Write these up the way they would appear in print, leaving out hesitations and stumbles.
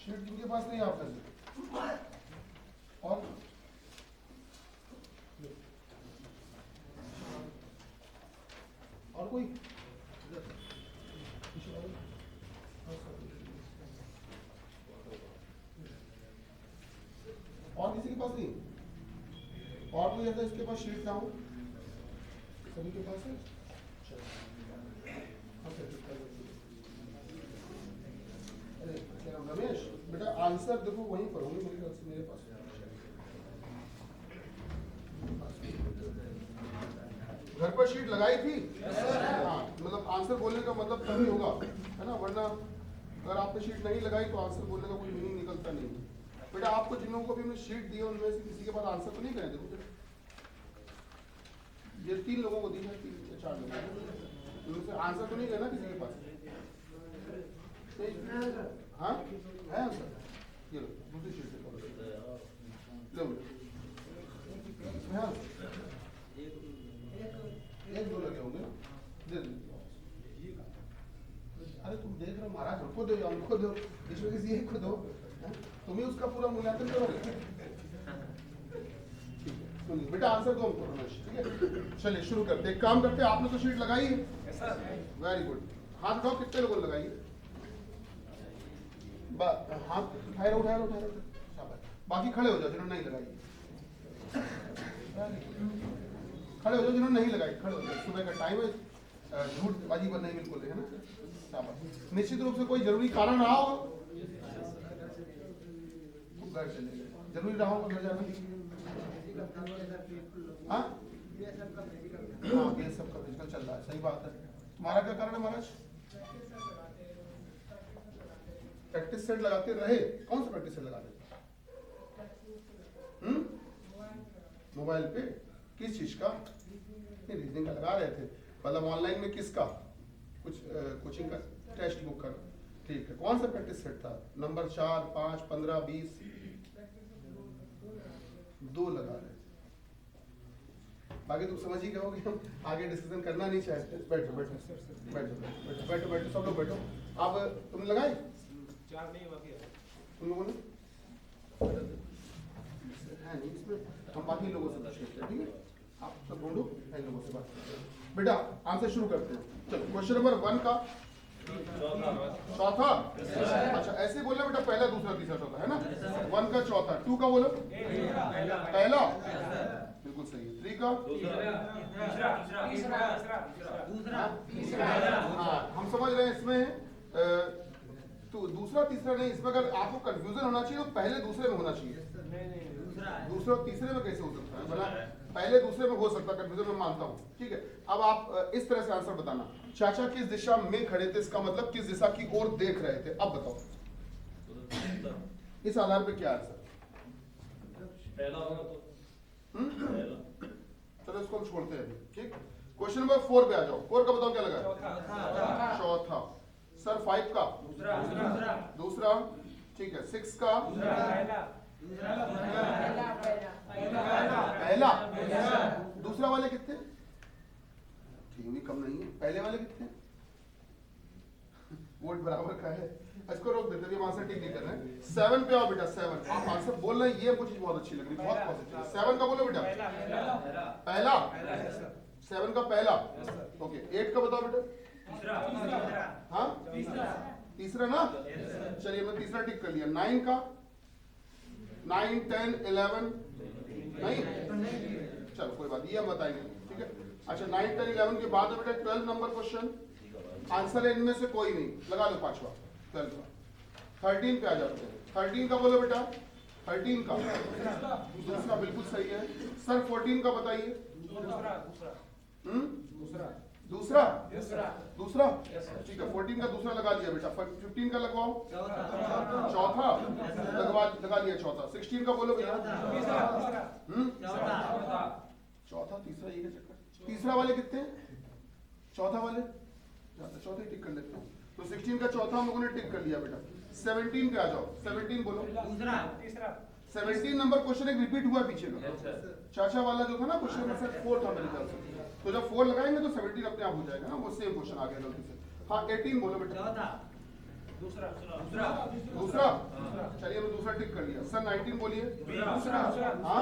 Sheet जिनके पास नहीं आप में और कोई और किसी के पास नहीं? और कोई ऐसा इसके पास शीट ना हो? सभी के पास है? रमेश बेटा आंसर देखो वहीं पर होंगे मेरे ख्याल से, मेरे पास। घर पर शीट लगाई थी? हाँ, मतलब आंसर बोलने का मतलब तभी होगा, है ना, वरना अगर आपने शीट नहीं लगाई तो आंसर बोलने का कोई मीनिंग निकलता नहीं। बेटा आपको जिन लोगों को भी हमने शीट दी है उनमें से किसी के पास आंसर तो नहीं करें? देखो ये 3 लोगों को दी है, 3 या 4 लोगों को, उनसे आंसर तो नहीं करना किसी के पास? हाँ है आंसर, ये लो दूसरी शीट लो हाँ, एक दो लगे होंगे ना, दे दो। अरे तुम देख रहे हो महाराज, हमको दो या उनको दो, इसमें किसी एक को दो, तुम ही उसका पूरा मूल्यांकन करोगे। सुनिए बेटा आंसर दो हमको रमेश, ठीक है? चलिए शुरू करते हैं, काम करते हैं। आपने तो शीट लगाई है, वेरी गुड। हाथ उठाओ, कितने लोगों ने लगाई है? हाथ उठाए उठाए उठाए, बाकी खड़े हो जाओ जिन्होंने नहीं लगाई। खड़े हो जाओ जिन्होंने नहीं लगाई, खड़े हो जाओ, सुबह का टाइम है, झूठ बाजी पर नहीं बिल्कुल है ना। निश्चित रूप से कोई जरूरी कारण रहा हो, घर चले गए, जरूरी रहा होगा घर जाना। हाँ ये सब का फिजिकल चल रहा है, सही बात है। तुम्हारा क्या कारण है महाराज? प्रैक्टिस सेट लगाते रहे। कौन सा प्रैक्टिस सेट लगाते? मोबाइल पे किस चीज का? रीजनिंग का लगा रहे थे, मतलब ऑनलाइन में किसका? कुछ कोचिंग का टेक्स्ट बुक का, ठीक है। कौन सा प्रैक्टिस सेट था? नंबर 4, 5, 15, 20? 2 लगा रहे थे। बाकी तुम समझ ही गए हो कि हम आगे डिस्कशन करना नहीं चाहते। बैठो बैठो बैठो बैठो बैठो बैठो, सब लोग बैठो। अब तुमने लगाई? 4 नहीं बाकी है। तुम लोगों ने है नहीं, इसमें हम बाकी लोगों से पूछते हैं, ठीक है? आप सब ढूंढो, इन लोगों से बात करते हैं। बेटा आंसर शुरू करते हैं। चलो क्वेश्चन नंबर 1 का चौथा। अच्छा ऐसे बोलना बेटा, पहला दूसरा तीसरा चौथा, है ना? 1 का चौथा, 2 का बोलो पहला, बिल्कुल सही है। 3 का हाँ, हम समझ रहे हैं इसमें तो दूसरा तीसरा नहीं, इसमें अगर आपको कंफ्यूजन होना चाहिए तो पहले दूसरे में होना चाहिए। दूसरे और तीसरे में कैसे हो सकता है? बना पहले दूसरे में हो सकता है, कंफ्यूजन में मानता हूँ, ठीक है। अब आप इस तरह से आंसर बताना, चाचा किस दिशा में खड़े थे, इसका मतलब किस दिशा की ओर देख रहे थे। अब बताओ इस आधार पे क्या आंसर? पहला होगा तो चलो इसको हम छोड़ते हैं, ठीक। क्वेश्चन नंबर 4 पे आ जाओ। 4 का बताओ क्या लगा? चौथा। सर 5 का दूसरा, ठीक है। 6 का पहला। दूसरा वाले कितने? ठीक भी कम नहीं है। पहले वाले कितने? वोट बराबर का है। इसको रोक देते हैं, आंसर ठीक नहीं कर रहे हैं। 7 पे आओ बेटा। 7 आप आंसर बोल रहे हैं, ये मुझे बहुत अच्छी लग रही, बहुत पॉजिटिव। 7 का बोलो बेटा पहला। 7 का पहला, ओके। 8 का बताओ बेटा। हाँ तीसरा ना, चलिए मैं तीसरा टिक कर लिया। 9 का 9, 10, 11 नहीं, चलो कोई बात, ये हम बताएंगे, ठीक है। अच्छा 9, 10, 11 के बाद बेटा 12 नंबर क्वेश्चन, आंसर है इनमें से कोई नहीं, लगा लो पांचवा 12 का। 13 पे आ जाते हैं। 13 का बोलो बेटा। 13 का दूसरा, बिल्कुल सही है सर। 14 का बताइए। दूसरा दूसरा, ठीक है। 14 का दूसरा लगा लिया बेटा। 15 का लगवाओ, चौथा लगा लिया चौथा। 16 का बोलो भैया। चौथा तीसरा, ये चक्कर। तीसरा वाले कितने? चौथा वाले चौथे टिक कर लेते हैं। तो 16 का चौथा हम लोगों ने टिक कर लिया बेटा। 17 पे आ जाओ। 17 बोलो। 17 नंबर क्वेश्चन एक रिपीट हुआ पीछे का, चाचा वाला जो था ना क्वेश्चन नंबर 4 था मेरे ख्याल से। तो जब 4 लगाएंगे तो 17 अपने आप हो जाएगा ना, वो सेम क्वेश्चन आ गया गलती से। हाँ 18 बोलो बेटा। दूसरा टिक कर लिया। सर 19 बोलिए। दूसरा हाँ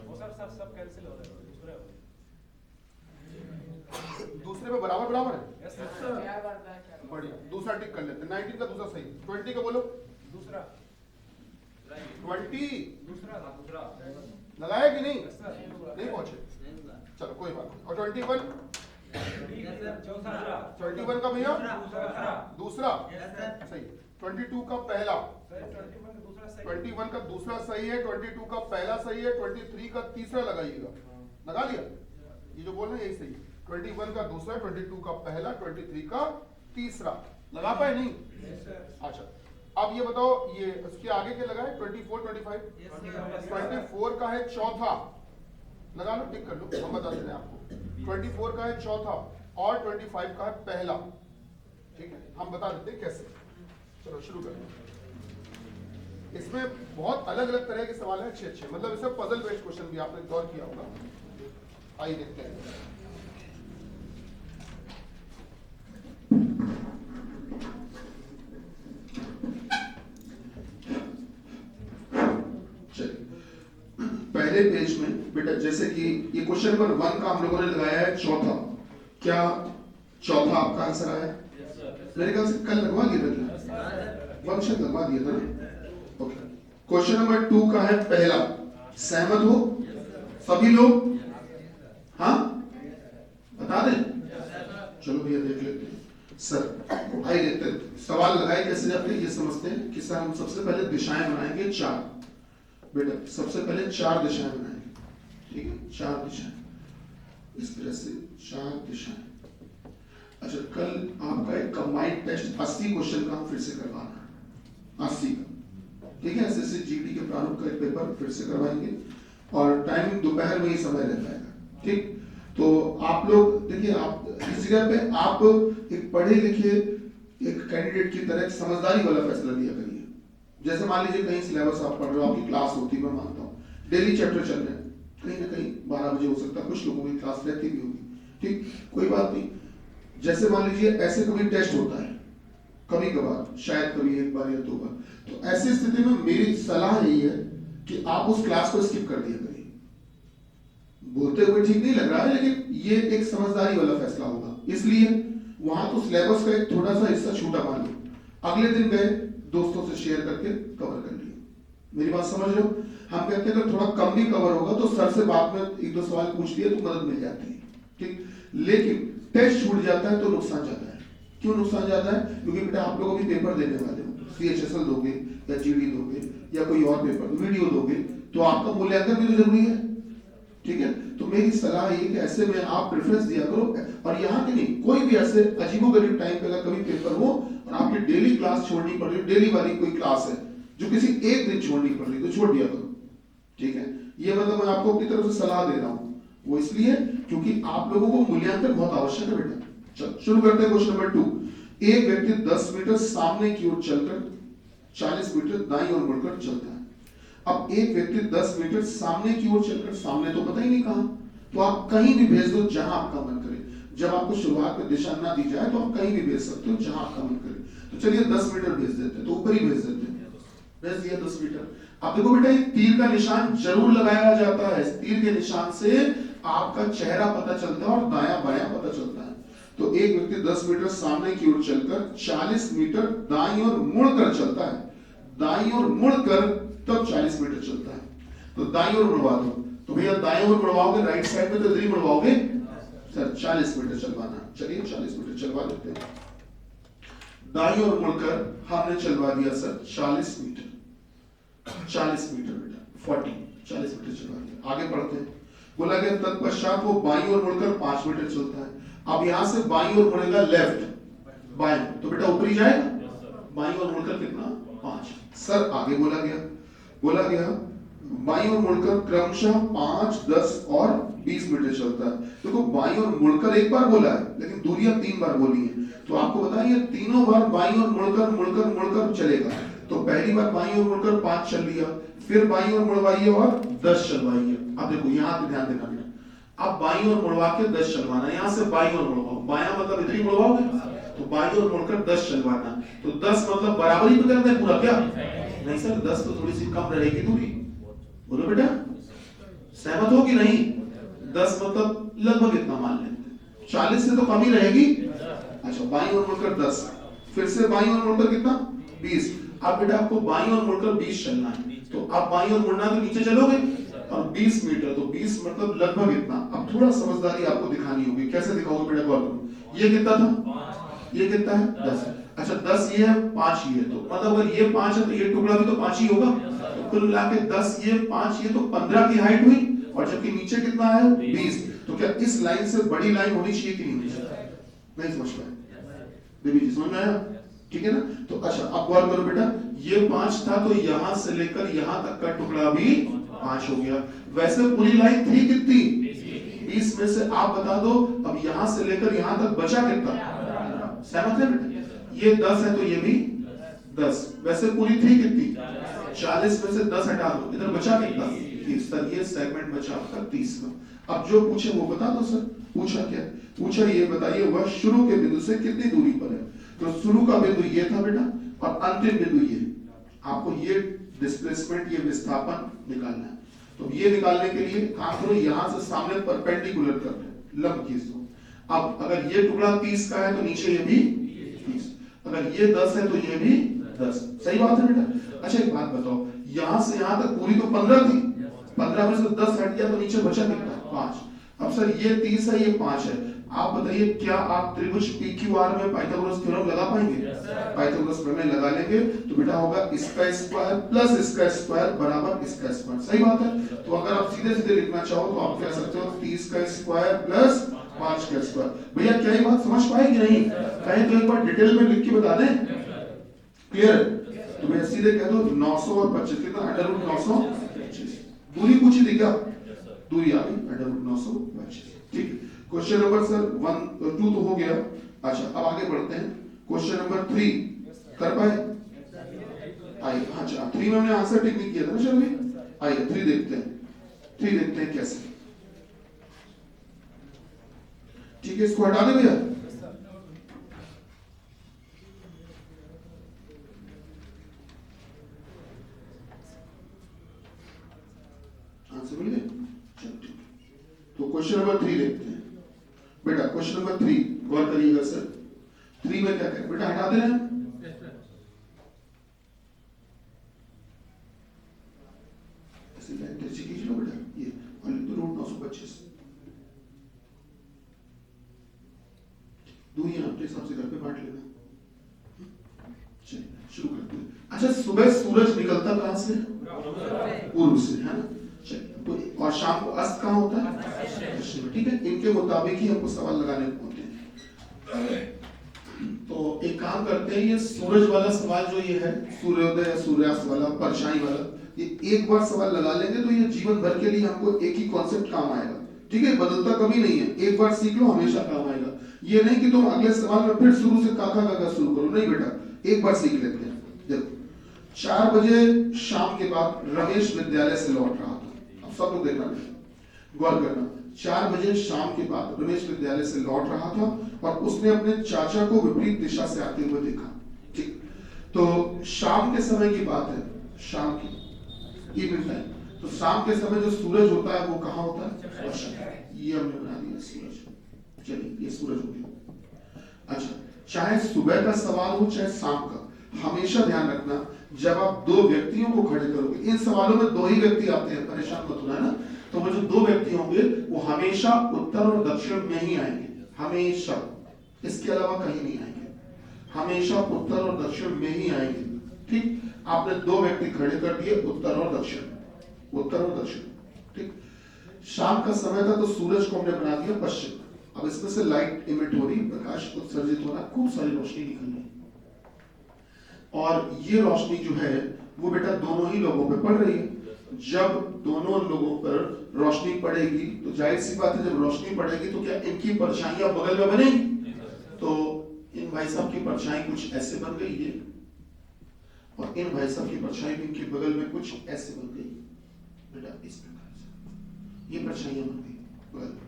वो सब कैंसिल हो रहा है दूसरा दूसरे में बराबर बराबर है। यस सर बढ़िया, दूसरा टिक कर लेते हैं। 19 का दूसरा सही। 20 का बोलो। दूसरा 20 दूसरा लगाया कि नहीं? यस सर नहीं पहुंचे, चलो कोई बात नहीं। और 21 चौथा 21 का भैया दूसरा यस सर सही। 22 का पहला, 21 का दूसरा सही 21 का दूसरा सही है, 22 का पहला सही है, 23 का तीसरा लगाइएगा। लगा लिया? ये जो बोल रहे हैं यही सही है। 21 का दूसरा, 22 का पहला, 23 का तीसरा। लगा पाए नहीं? यस सर अच्छा, अब ये बताओ, ये इसके आगे क्या लगा है? 24 25 24 का है चौथा। लगा लो, टिक कर लो, हम बता दे रहे हैं आपको। 24 का है चौथा और 25 का है पहला। ठीक है, हम बता देते हैं कैसे। चलो शुरू करें। इसमें बहुत अलग अलग तरह के सवाल हैं, अच्छे अच्छे, मतलब इसमें पजल बेस्ड क्वेश्चन भी आपने गौर किया होगा। आइए देखते हैं। पहले पेज में बेटा, जैसे कि ये क्वेश्चन नंबर 1 का हम लोगों ने लगाया है चौथा। क्या चौथा आपका आंसर आया? मेरे ख्याल से कल लगवा दिया था, फंक्शन लगवा दिया था। ओके, क्वेश्चन नंबर 2 का है पहला। सहमत हो सभी लोग? हाँ बता दें? चलो भैया देख लेते हैं। सर आइए देखते हैं सवाल लगाए कैसे जाते हैं, ये समझते हैं कि सर हम सबसे पहले दिशाएं बनाएंगे 4। बेटा सबसे पहले 4 दिशाएं बनाएंगे, ठीक है? 4 दिशाएं इस तरह से, 4 दिशाएं। अच्छा, कल आपका एक कंबाइंड टेस्ट 80 क्वेश्चन का हम फिर से करवाना है, 80 का, ठीक है? एसएससी जीडी के प्रारूप का एक पेपर फिर से करवाएंगे और टाइमिंग दोपहर में ही समय रह जाएगा, ठीक? तो आप लोग देखिए, आप इस जगह पे आप एक पढ़े लिखे एक कैंडिडेट की तरह समझदारी वाला फैसला लिया करिए। जैसे मान लीजिए कहीं सिलेबस आप पढ़ रहे हो, आपकी क्लास होती है, मैं मानता हूँ डेली चैप्टर चल रहे हैं, कहीं ना कहीं 12 बजे हो सकता है, कुछ लोगों की क्लास रहती भी होगी, ठीक, कोई बात नहीं। जैसे मान लीजिए ऐसे कभी टेस्ट होता है, कभी कभार, शायद कभी 1 बार या 2 बार, तो ऐसी स्थिति में मेरी सलाह यही है कि आप उस क्लास को स्किप कर दिया करिए। बोलते हुए ठीक नहीं लग रहा है, लेकिन ये एक समझदारी वाला फैसला होगा। इसलिए वहां तो सिलेबस का एक थोड़ा सा हिस्सा छूटा मान लो, अगले दिन गए दोस्तों से शेयर करके कवर कर लिया। मेरी बात समझ रहे हो? हम कहते हैं अगर थोड़ा कम भी कवर होगा तो सर से बाद में 1-2 सवाल पूछ लिए तो मदद मिल जाती है, ठीक? लेकिन टेस्ट छूट जाता है तो नुकसान जाता है। क्यों नुकसान जाता है? क्योंकि बेटा आप लोग भी पेपर देने वाले हो, CHSL दोगे या GD दोगे या कोई और पेपर वीडियो दोगे, तो आपका मूल्यांकन भी तो जरूरी है, ठीक है? तो मेरी सलाह ये कि ऐसे में आप प्रेफरेंस दिया करो। और यहाँ के नहीं, कोई भी ऐसे अजीबोगरीब टाइम पे अगर कभी पेपर हो और आपकी डेली क्लास छोड़नी पड़ रही है, डेली वाली कोई क्लास है जो किसी एक दिन छोड़नी पड़ रही, तो छोड़ दिया करो, ठीक है? ये मतलब मैं आपको अपनी तरफ से सलाह दे रहा हूँ, वो इसलिए क्योंकि आप लोगों को मूल्यांकन बहुत आवश्यक है बेटा। चलो शुरू करते हैं क्वेश्चन नंबर 2। एक व्यक्ति 10 मीटर सामने की ओर चलकर 40 मीटर दाईं ओर मुड़कर चलता है। अब एक व्यक्ति 10 मीटर सामने की ओर चलकर, सामने तो पता ही नहीं कहां, तो आप कहीं भी भेज दो जहां आपका मन करे। जब आपको शुरुआत में दिशा ना दी जाए तो आप कहीं भी भेज सकते हो जहां आपका मन करे। तो चलिए 10 मीटर भेज देते हैं, तो ऊपर ही भेज देते हैं, भेज दिया 10 मीटर। अब देखो बेटा, एक तीर का निशान जरूर लगाया जाता है, इस तीर के निशान से आपका चेहरा पता चलता है और दायां बायां पता चलता है। तो एक व्यक्ति 10 मीटर सामने की ओर चलकर 40 मीटर दाईं ओर मुड़कर चलता है, दाईं ओर मुड़कर तब 40 मीटर चलता है। तो दाईं ओर मुड़वा दो, तो भैया दाईं ओर मुड़वाओगे, राइट साइड में तो इधर ही मुड़वाओगे सर, 40 मीटर चलवाना। चलिए 40 मीटर चलवा देते हैं। दाईं ओर मुड़कर हमने चलवा दिया सर 40 मीटर, 40 मीटर बेटा, 40 मीटर चलवा दिया। आगे बढ़ते हैं। बोला गया तत्पश्चात वो बाईं ओर मुड़कर 5 मीटर चलता है। अब यहां से बाईं ओर मुड़ेगा लेफ्ट, बाएं, तो बेटा ऊपर ही जाएगा। बाईं ओर मुड़कर कितना? 5। सर आगे बोला गया बाईं ओर मुड़कर क्रमशः 5, 10 और 20 मीटर चलता है। देखो बाईं ओर मुड़कर एक बार बोला है, लेकिन दूरियां 3 बार बोली है। तो आपको बताइए तीनों बार बाईं ओर मुड़कर चलेगा। तो पहली बार बाईं ओर मुड़कर 5 चल लिया, फिर बाईं ओर मुड़वाइए और 10 चलवाइए। अब देखो यहाँ पे ध्यान देना बेटा, अब बाईं ओर मुड़वा के 10 चलवाना, यहाँ से बाईं ओर मुड़वाओ, बायां मतलब इधर ही मुड़वाओगे, तो तो बाईं ओर मुड़कर 10 चलवाना, तो 10 मतलब बराबरी पे करना है पूरा क्या? नहीं सर, 10 तो थोड़ी सी कम रहेगी दूरी, बोलो बेटा सहमत हो कि नहीं? 10 मतलब लगभग इतना मान लेते हैं, 40 से तो कम ही रहेगी। अच्छा, बाईं ओर मुड़कर 10, फिर से बाईं ओर मुड़कर कितना? 20। अब बेटा आपको बाईं ओर मुड़कर 20 चलना है, तो अब बाईं ओर मुड़ना तो नीचे चलोगे, और 20 मीटर, तो 20 मतलब लगभग इतना। अब थोड़ा समझदारी आपको दिखानी होगी, कैसे दिखाओगे बेटा? गौर करो, ये कितना था? ये कितना है? 10। अच्छा 10 ये है, 5 ये, तो मतलब अगर ये 5 है तो ये टुकड़ा भी तो 5 ही होगा, तो कुल मिला के 10 ये 5 ये, तो 15 की हाइट हुई, और जबकि नीचे कितना है? 20। तो क्या इस लाइन से बड़ी लाइन होनी चाहिए कि नहीं होनी चाहिए? नहीं समझ पाए देवी जी, समझ में आया? ठीक है ना? तो अच्छा अब गौर करो बेटा, ये 5 था तो यहां से लेकर यहां तक का टुकड़ा भी 5 हो गया। वैसे पूरी लाइन थी कितनी? 20 में से आप बता दो अब यहां से लेकर यहां तक बचा कितना? सहमत है बेटा? ये 10 है तो ये भी 10, वैसे पूरी थी कितनी? 40 में से 10 हटा दो, इधर बचा कितना? 30। सर ये सेगमेंट बचा आपका 30 का। अब जो पूछे वो बता दो सर। पूछा क्या? पूछा ये बताइए वह शुरू के बिंदु से कितनी दूरी पर है? तो शुरू का बिंदु ये था बेटा, और अंतिम बिंदु ये। आपको ये डिस्प्लेसमेंट, ये विस्थापन निकालना है। तो ये निकालने के लिए काम करो, यहां से सामने परपेंडिकुलर कर दो, लंब खींच दो। अब अगर ये टुकड़ा 30 का है तो नीचे ये भी 30, अगर ये 10 है तो ये भी 10। सही बात है बेटा? अच्छा एक बात बताओ, यहां से यहां तक पूरी तो 15 थी, 15 में से 10 हट गया तो नीचे बचा कितना? 5। अब सर ये 30 है, ये 5 है, आप बताइए क्या आप त्रिभुज PQR में पाइथागोरस थ्योरम लगा पाएंगे? पाइथागोरस प्रमेय लगा लेंगे तो बेटा होगा इसका स्क्वायर प्लस इसका स्क्वायर बराबर इसका स्क्वायर। सही बात है? तो अगर आप सीधे सीधे लिखना चाहो तो आप कह सकते हो 30 का स्क्वायर प्लस 5 का स्क्वायर। भैया क्या ये बात समझ पाए कि नहीं? कहें तो एक बार डिटेल में लिख के बता दें। क्लियर? तो मैं सीधे कह दो 900 और 25 कितना? √925। दूरी पूछी थी क्या? दूरी आ गई √925। ठीक। क्वेश्चन नंबर सर 1 2 तो हो गया। अच्छा अब आगे बढ़ते हैं, क्वेश्चन नंबर 3 कर पाए? आइए, अच्छा 3 में हमने आंसर टिक नहीं किया था ना सर भी। आइए 3 देखते हैं, 3 देखते हैं कैसे। ठीक है, इसको हटा दे भैया। आंसर मिल गया? चलो ठीक है, तो क्वेश्चन नंबर 3 देखते हैं बेटा। क्वेश्चन नंबर 3 गौर करिएगा सर। 3 में क्या करें बेटा? हटा देना है। ऐसे लाइन कैसे खींच लो बेटा, ये और लिख दो √925। दूरी आपके हिसाब से घर पे बांट लेना। चलिए शुरू करते हैं। अच्छा सुबह सूरज निकलता कहां से? पूर्व से, है ना? चलिए, और शाम को अस्त कहां होता है? पश्चिम। ठीक है, इनके मुताबिक ही हमको सवाल लगाने होते हैं। तो एक काम करते हैं, ये सूरज वाला सवाल जो ये है, सूर्योदय या सूर्यास्त वाला, परछाई वाला, ये एक बार सवाल लगा लेंगे तो ये जीवन भर के लिए हमको एक ही कॉन्सेप्ट काम आएगा। ठीक है, बदलता कभी नहीं है, एक बार सीख लो हमेशा काम आएगा। ये नहीं कि तुम अगले सवाल में फिर शुरू से काका काका शुरू करो, नहीं बेटा, एक बार सीख लेते हैं। देखो 4 बजे शाम के बाद रमेश विद्यालय से लौट रहा था। अब सब लोग देखना, गौर करना। 4 बजे शाम के बाद रमेश विद्यालय से लौट रहा था और उसने अपने चाचा को विपरीत दिशा से आते हुए देखा। ठीक, तो शाम के समय की बात है, शाम की इवनिंग टाइम। तो शाम के समय जो सूरज होता है वो कहाँ होता है? ये हमने बना दिया सूरज। चलिए ये सूरज हो गया। अच्छा, चाहे सुबह का सवाल हो चाहे शाम का, हमेशा ध्यान रखना जब आप 2 व्यक्तियों को खड़े करोगे, इन सवालों में 2 ही व्यक्ति आते हैं, परेशान मत होना, है ना? तो वो जो 2 व्यक्ति होंगे वो हमेशा उत्तर और दक्षिण में ही आएंगे, हमेशा, इसके अलावा कहीं नहीं आएंगे, हमेशा उत्तर और दक्षिण में ही आएंगे। ठीक, आपने 2 व्यक्ति खड़े कर दिए, उत्तर और दक्षिण, उत्तर और दक्षिण। ठीक, शाम का समय था तो सूरज को हमने बना दिया पश्चिम। अब इसमें से लाइट इमिट हो रही, प्रकाश उत्सर्जित हो रहा, खूब सारी रोशनी निकल रही, और ये रोशनी जो है वो बेटा दोनों ही लोगों पे पड़ रही है। जब दोनों लोगों पर रोशनी पड़ेगी तो जाहिर सी बात है, जब रोशनी पड़ेगी तो क्या इनकी परछाइयां बगल में बनेगी? तो इन भाई साहब की परछाई कुछ ऐसे बन गई है, और इन भाई साहब की परछाई भी इनके बगल में कुछ ऐसे बन गई बेटा, इस प्रकार से ये परछाइयां बन गई बगल में।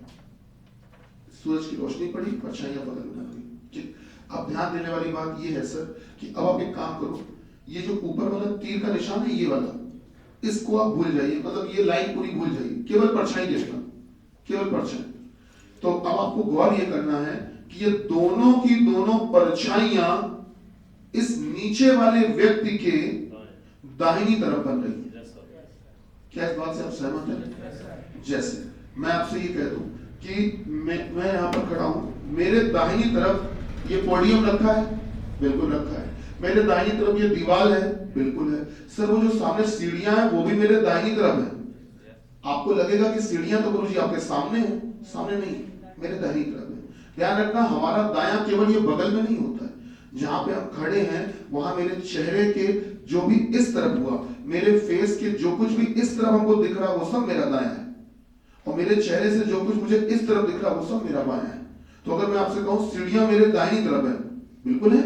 सूरज की रोशनी पड़ी, परछाइयां बगल में बन गई। अब ध्यान देने वाली बात ये है सर कि अब आप एक काम करो, ये जो ऊपर वाला तीर का निशान है ये वाला, इसको आप भूल जाइए, मतलब ये लाइन पूरी भूल जाइए, केवल परछाई देखना, केवल परछाई। तो अब आपको गौर ये करना है कि ये दोनों की दोनों परछाइयां इस नीचे वाले व्यक्ति के दाहिनी तरफ बन रही है। क्या इस बात से आप सहमत हैं? जैसे मैं आपसे ये कह दूं कि मैं यहां पर खड़ा हूं, मेरे दाहिनी तरफ ये पोडियम रखा है, बिल्कुल रखा है, मेरे दाहिनी तरफ ये दीवार है, बिल्कुल है सर, वो जो सामने सीढ़ियां हैं वो भी मेरे दाहिनी तरफ है। आपको लगेगा कि सीढ़ियां तो गुरुजी आपके सामने है, सामने नहीं, मेरे दाहिनी तरफ है। ध्यान रखना, हमारा दायां केवल ये बगल में नहीं होता है, जहां पे हम खड़े हैं वहां मेरे चेहरे के जो भी इस तरफ हुआ, मेरे फेस के जो कुछ भी इस तरफ हमको दिख रहा वो सब मेरा दायां है, और मेरे चेहरे से जो कुछ मुझे इस तरफ दिख रहा वो सब मेरा बायां है। तो अगर मैं आपसे कहूं सीढ़ियां मेरे दाहिनी तरफ है, बिल्कुल है,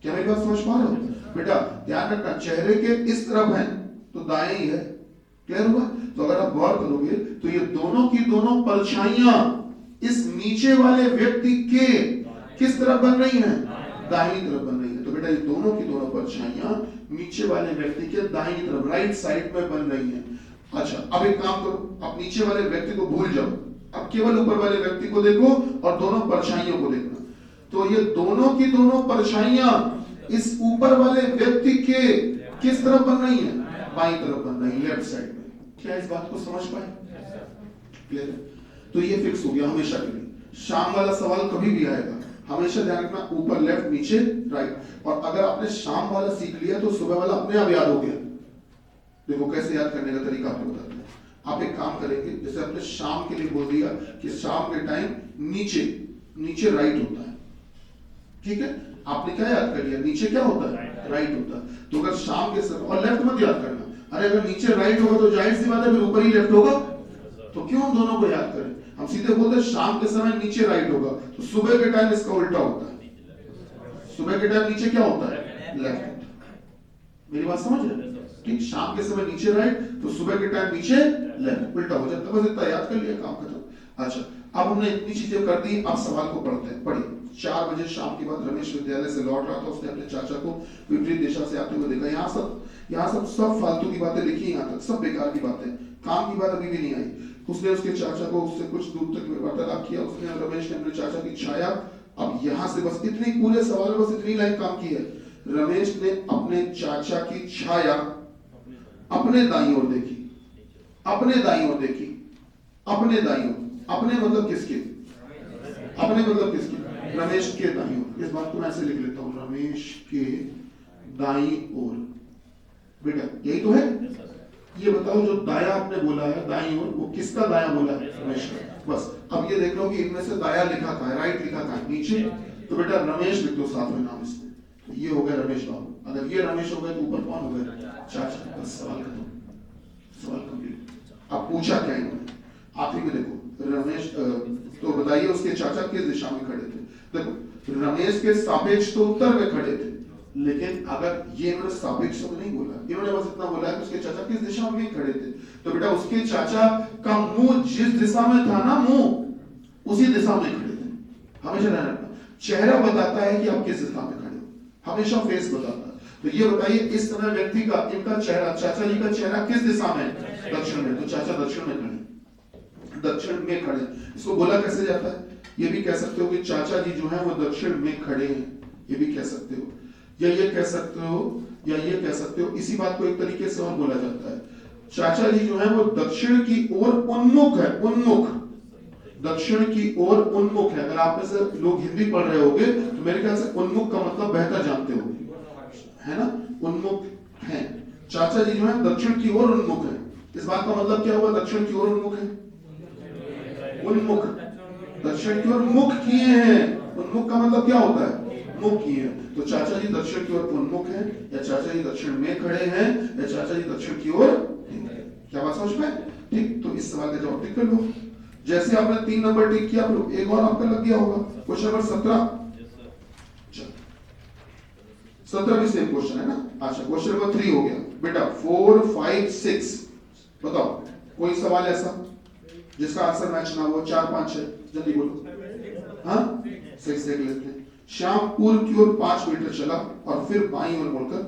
क्या मेरी बात समझ पा रहे हो बेटा? ध्यान रखना, चेहरे के इस तरफ है तो दाएं ही है, क्लियर हुआ? तो अगर आप गौर करोगे तो ये दोनों की दोनों परछाइयां इस नीचे वाले व्यक्ति के किस तरफ बन रही हैं? दाहिनी तरफ बन रही है। तो बेटा ये दोनों की दोनों परछाइयां नीचे वाले व्यक्ति के दाहिनी तरफ, राइट साइड में बन रही हैं। अच्छा, अब एक काम करो, आप नीचे वाले व्यक्ति को भूल जाओ, अब केवल ऊपर वाले व्यक्ति को देखो और दोनों परछाइयों को देखना। तो ये दोनों की दोनों परछाइयां इस ऊपर वाले व्यक्ति के किस तरफ बन रही हैं? बाईं तरफ बन रही है, लेफ्ट साइड में। क्या इस बात को समझ पाए? क्लियर है? तो ये फिक्स हो गया हमेशा के लिए। शाम वाला सवाल कभी भी आएगा, हमेशा ध्यान रखना, ऊपर लेफ्ट, नीचे राइट। और अगर आपने शाम वाला सीख लिया तो सुबह वाला अपने आप याद हो गया। देखो कैसे याद करने का तरीका आपको बताते हैं। आप एक काम करेंगे, जैसे आपने शाम के लिए बोल दिया कि शाम के टाइम नीचे, नीचे राइट होता है, ठीक है, आपने क्या याद कर लिया? नीचे क्या होता है? राइट होता है। तो अगर शाम के समय, और लेफ्ट मत याद करना, अरे अगर नीचे राइट होगा तो जाहिर सी बात है फिर ऊपर ही लेफ्ट होगा, तो क्यों हम दोनों को याद करें? हम सीधे बोलते हैं शाम के समय नीचे राइट होगा, तो सुबह के टाइम इसका उल्टा होता है, सुबह के टाइम नीचे क्या होता है? लेफ्ट। मेरी बात समझ रहे? ठीक, शाम के समय नीचे राइट, तो सुबह के टाइम नीचे लेफ्ट, उल्टा हो जाता है। बस इतना याद कर लिया, काम खत्म। अच्छा, अब हमने इतनी चीजें कर दी, अब सवाल को पढ़ते हैं। पढ़िए। 4 बजे शाम के बाद रमेश विद्यालय से लौट रहा था, उसने अपने चाचा को विपरीत दिशा से आते हुए देखा। यहाँ सब फालतू की बातें लिखी, यहाँ तक सब बेकार की बातें, काम की बात अभी भी नहीं आई। उसने उसके चाचा को उससे कुछ दूर तक वार्तालाप किया, उसने रमेश ने अपने चाचा की छाया, अब यहाँ से बस इतनी, पूरे सवाल में बस इतनी लाइन काम की है। रमेश ने अपने चाचा की छाया अपने दाईं ओर देखी, अपने दाईं ओर देखी, अपने दाईं ओर, अपने मतलब किसके? अपने मतलब किसके? रमेश के दाईं ओर। इस बात को मैं ऐसे लिख लेता हूं, रमेश के दाईं ओर। बेटा यही तो है। ये बताओ जो दाया आपने बोला है दाईं ओर, वो किसका दाया बोला है? रमेश का। बस अब ये देख लो कि इनमें से दाया लिखा था, राइट लिखा था नीचे, तो बेटा रमेश लिख दो साथ में नाम इसमें, तो ये हो गया रमेश बाबू। अगर ये रमेश हो गए तो ऊपर कौन हो गए? चाचा। बस सवाल खत्म, सवाल कंप्लीट। अब पूछा क्या इन्होंने आखिरी में? देखो रमेश, तो बताइए उसके चाचा किस दिशा में खड़े थे? देखो रमेश के सापेक्ष तो उत्तर में खड़े थे, लेकिन अगर ये इन्होंने सापेक्ष तो नहीं बोला, इन्होंने बस इतना बोला है कि उसके चाचा किस दिशा में खड़े थे। तो बेटा उसके चाचा का मुंह जिस दिशा में था ना, मुंह उसी दिशा में खड़े थे। हमेशा ध्यान रखना, चेहरा बताता है कि आप किस दिशा में खड़े हो, हमेशा फेस बताता है। तो ये बताइए इस समय व्यक्ति का, इनका चेहरा, चाचा जी का चेहरा किस दिशा में? दक्षिण में। तो चाचा दक्षिण में खड़े, दक्षिण में खड़े। इसको बोला कैसे जाता है? ये भी कह सकते हो कि चाचा जी जो है वो दक्षिण में खड़े हैं, ये भी कह सकते हो, या ये कह सकते हो, या ये कह सकते हो। इसी बात को एक तरीके से और बोला जाता है, चाचा जी जो है वो दक्षिण की ओर उन्मुख है, उन्मुख, दक्षिण की ओर उन्मुख है। अगर आप में से लोग हिंदी पढ़ रहे होंगे तो मेरे ख्याल से उन्मुख का मतलब बेहतर जानते होंगे, है ना? उन्मुख है, चाचा जी जो है दक्षिण की ओर उन्मुख है। इस बात का मतलब क्या हुआ? दक्षिण की ओर उन्मुख है, उन्मुख, दक्षिण की ओर मुख किए हैं। उन्मुख का मतलब क्या होता है? मुख किए हैं। तो चाचा जी दक्षिण की ओर उन्मुख है, या चाचा जी दक्षिण में खड़े हैं, या चाचा जी दक्षिण की ओर। क्या बात समझ में? ठीक, तो इस सवाल का जवाब टिक कर लो। जैसे आपने 3 नंबर टिक किया, एक और आपका लग गया होगा, क्वेश्चन नंबर 17। 17 भी सेम क्वेश्चन है ना? अच्छा, क्वेश्चन नंबर 3 हो गया बेटा। 4, 5, 6 बताओ, कोई सवाल ऐसा जिसका आंसर मैच ना हो? 4, 5 है, जल्दी बोलो। हाँ 6 देख लेते हैं। श्याम पूर्व की ओर 5 मीटर चला और फिर बाईं ओर मुड़कर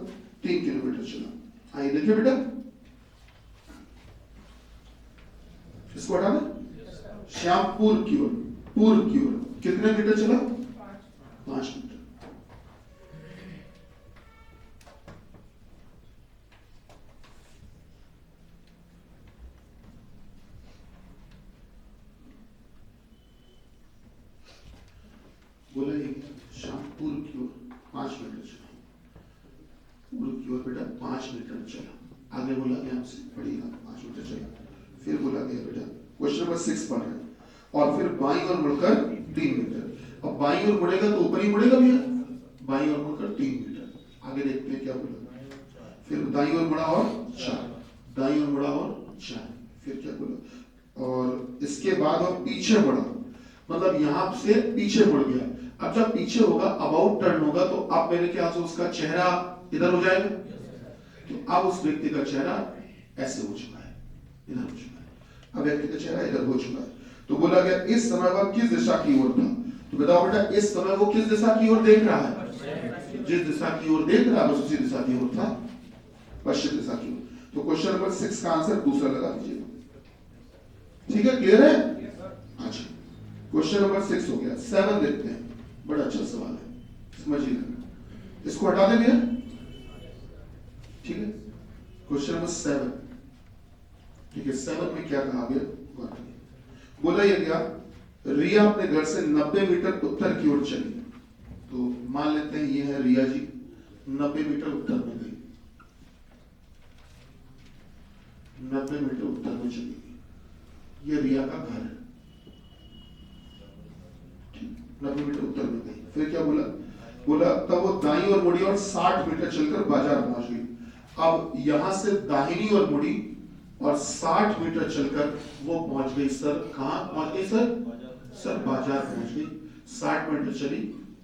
3 किलोमीटर चला। आइए देखिए बेटा, इसको हटा दें। श्याम पूर्व की ओर कितने मीटर चला? 5 मीटर। बोला श्याम पूर्व की ओर 5 मीटर चला, पूर्व की ओर बेटा 5 मीटर चला। आगे बोला गया हमसे पढ़िएगा 5 मीटर चला। फिर बोला गया बेटा क्वेश्चन नंबर 6 पढ़ रहे हैं और फिर बाईं ओर मुड़कर 3 मीटर। अब बाईं ओर मुड़ेगा तो ऊपर ही मुड़ेगा भैया, बाईं ओर मुड़कर 3 मीटर। आगे देखते हैं क्या बोला। फिर दाईं ओर मुड़ा और 4, दाईं ओर मुड़ा और 4। फिर क्या बोला, और इसके बाद और पीछे मुड़ा, मतलब यहां से पीछे मुड़ गया। अब जब पीछे होगा, अबाउट टर्न होगा, तो अब मेरे ख्याल से उसका चेहरा इधर हो जाएगा। तो अब उस व्यक्ति का चेहरा ऐसे हो चुका है, इधर हो चुका है। अब व्यक्ति का चेहरा इधर हो चुका है। तो बोला गया इस समय वह किस दिशा की ओर था? तो बताओ बेटा, इस समय वो किस दिशा की ओर देख रहा है? जिस दिशा की ओर देख रहा है बस उसी दिशा की ओर था, पश्चिम दिशा की ओर। तो क्वेश्चन नंबर 6 का आंसर दूसरा लगा दीजिएगा। ठीक है, क्लियर है? अच्छा, क्वेश्चन नंबर 6 हो गया। 7 देखते हैं, बड़ा अच्छा सवाल है, समझिएगा। इसको हटा देंगे, ठीक है। क्वेश्चन नंबर 7, ठीक है। 7 में क्या कहा गया? बोला ये गया रिया अपने घर से 90 मीटर उत्तर की ओर चली। तो मान लेते हैं ये है रिया जी, 90 मीटर उत्तर में गई, 90 मीटर उत्तर में चली। ये रिया का घर है, 90 मीटर उत्तर में गई। फिर क्या बोला? बोला तब वो दाईं ओर मुड़ी और 60 मीटर चलकर बाजार पहुंच गई। अब यहां से दाहिनी ओर मुड़ी और 60 मीटर चलकर वो पहुंच गई। सर कहां पहुंच गई? सर बाजार पहुंच गई। 60 मीटर चली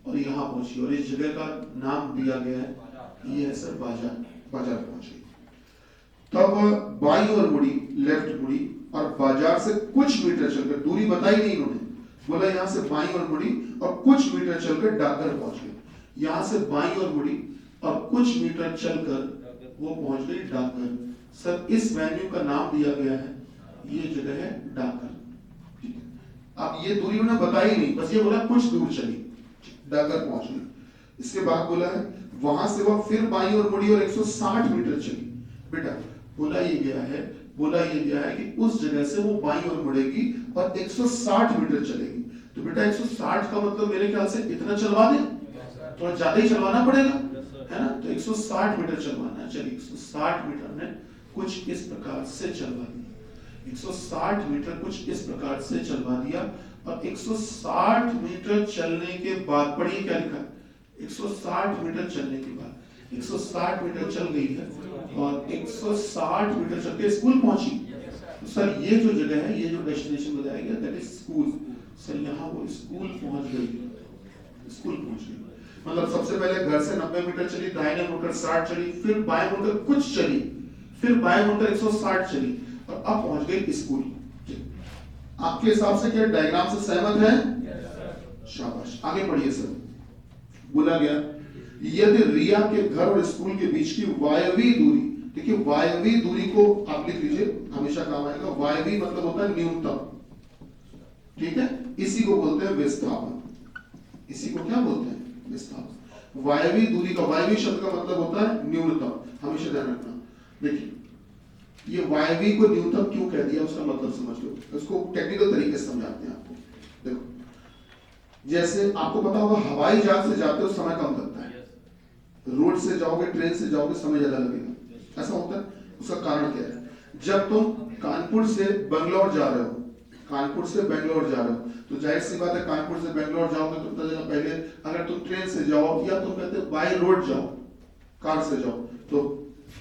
और यहां पहुंची, और इस जगह का नाम दिया गया है, ये है सर बाजार पहुंच गई। तब बाईं ओर मुड़ी, लेफ्ट मुड़ी और बाजार से कुछ मीटर चलकर, दूरी बताई नहीं इन्होंने, बोला यहां से बाईं ओर मुड़ी और कुछ मीटर चलकर डाकघर पहुंच गई। यहां से बाईं ओर मुड़ी और कुछ मीटर चलकर वो पहुंच गई डाकघर। सर इस वेन्यू का नाम दिया गया है, ये जगह है डाकघर। ठीक है, अब ये दूरी उन्होंने बताई नहीं, बस ये बोला कुछ दूर चली, डाकघर पहुंच गई। इसके बाद बोला है वहां से वह फिर बाईं ओर मुड़ी और 160 मीटर चली। बेटा बोला ये गया है कि उस जगह से वो बाईं ओर मुड़ेगी और 160 मीटर चलेगी। तो बेटा 160 का मतलब मेरे ख्याल से इतना चलवा दे, थोड़ा ज्यादा ही चलवाना पड़ेगा, है ना। तो 160 मीटर चलवाना है। चलिए 160 मीटर ने कुछ इस प्रकार से चलवा दिया, 160 मीटर कुछ इस प्रकार से चलवा दिया। और 160 मीटर चलने के बाद पढ़िए क्या लिखा, 160 मीटर चलने के बाद 160 मीटर चल गई है और 160 मीटर चल के स्कूल पहुंची। तो सर ये जो जगह है, ये जो डेस्टिनेशन बताया गया दैट इज स्कूल। सर यहाँ वो स्कूल पहुंच गई, मतलब सबसे पहले घर से 90 मीटर चली, दाहिने मुड़कर 60 चली, फिर बाएं मुड़कर कुछ चली, फिर बाएं मुड़कर 160 चली और अब पहुंच गई स्कूल। आपके हिसाब से क्या डायग्राम से सहमत है? शाबाश, आगे पढ़िए सर। बोला गया यदि रिया के घर और स्कूल के बीच की वायवीय दूरी, देखिए वायवीय दूरी को आप लिख लीजिए, हमेशा काम आएगा। वायवीय मतलब होता है न्यूनतम, ठीक है, इसी को बोलते हैं विस्थापन। इसी को क्या बोलते हैं? विस्थापन। वायवीय दूरी का, वायवीय शब्द का मतलब होता है न्यूनतम, हमेशा ध्यान रखना। देखिए ये वायवीय को न्यूनतम क्यों कह दिया, उसका मतलब समझ लो, उसको टेक्निकल तरीके से समझाते हैं आपको। देखो जैसे आपको पता होगा हवाई जहाज से जाते हो समय कम लगता है, रोड से जाओगे, ट्रेन से जाओगे, समय ज्यादा लगेगा, ऐसा होता है। उसका कारण क्या है? जब तुम कानपुर से बेंगलोर जा रहे हो, कानपुर से बेंगलोर जा रहे हो, तो जाहिर सी बात है कानपुर से बेंगलोर जाओगे तो पता चला पहले अगर तुम ट्रेन से जाओ या तुम कहते बाय रोड जाओ, कार से जाओ, तो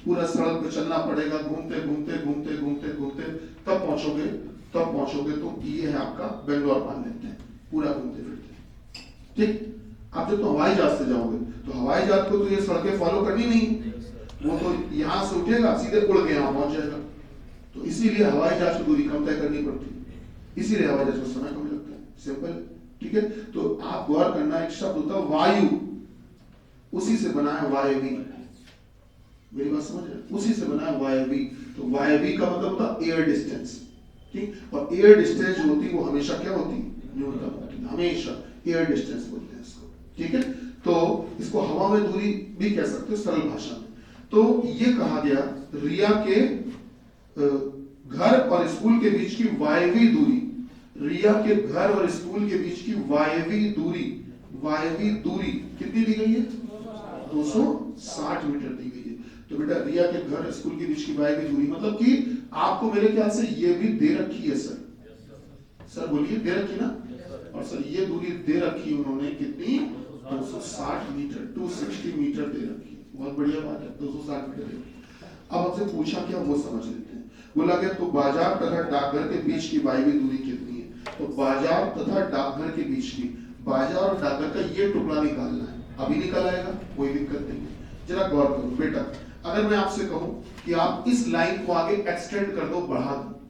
पूरा सड़क पे चलना पड़ेगा, घूमते घूमते घूमते घूमते घूमते तब पहुंचोगे। तो ये है आपका बेंगलोर, मान लेते हैं, पूरा घूमते फिरते, ठीक। अब जब तुम हवाई जहाज से जाओगे तो हवाई जहाज को तो ये सड़कें फॉलो करनी नहीं, वो तो यहाँ से उठेगा सीधे उड़ के यहाँ पहुंच जाएगा। तो इसीलिए हवाई जहाज की दूरी कम तय करनी पड़ती है, इसीलिए हवाई जहाज को समय कम लगता है, सिंपल। ठीक है, तो आप गौर करना, एक शब्द होता है वायु, उसी से बना है वायवी। मेरी बात समझ रहे हैं? उसी से बना है वायवी। तो वायवी का मतलब होता है एयर डिस्टेंस, ठीक। और एयर डिस्टेंस जो होती है वो हमेशा क्या होती है? न्यूनतम होती है, हमेशा एयर डिस्टेंस बोलते हैं इसको, ठीक है। तो इसको हवा में दूरी भी कह सकते हो सरल भाषा में। तो ये कहा गया रिया के घर और स्कूल के बीच की वायवी दूरी, रिया के घर और स्कूल के बीच की वायवी दूरी कितनी दी गई है? 260 मीटर दी गई है। तो बेटा रिया के घर और स्कूल के बीच की वायवी दूरी मतलब कि आपको मेरे ख्याल से ये भी दे रखी है सर। सर बोलिए, दे रखी ना? और सर ये दूरी दे रखी उन्होंने कितनी? 260 मीटर, 260 मीटर दे रखी। बहुत बढ़िया बात है, 260 मीटर दे रखी। अब आपसे पूछा क्या, वो समझ लेते हैं। बोला गया तो बाजार तथा डाकघर के बीच की वायवी दूरी कितनी है? तो बाजार तथा डाकघर के बीच की, बाजार और डाकघर का ये टुकड़ा निकालना है। अभी निकल आएगा, कोई दिक्कत नहीं है। जरा गौर करो बेटा, अगर मैं आपसे कहूं कि आप इस लाइन को आगे एक्सटेंड कर दो, बढ़ा दो,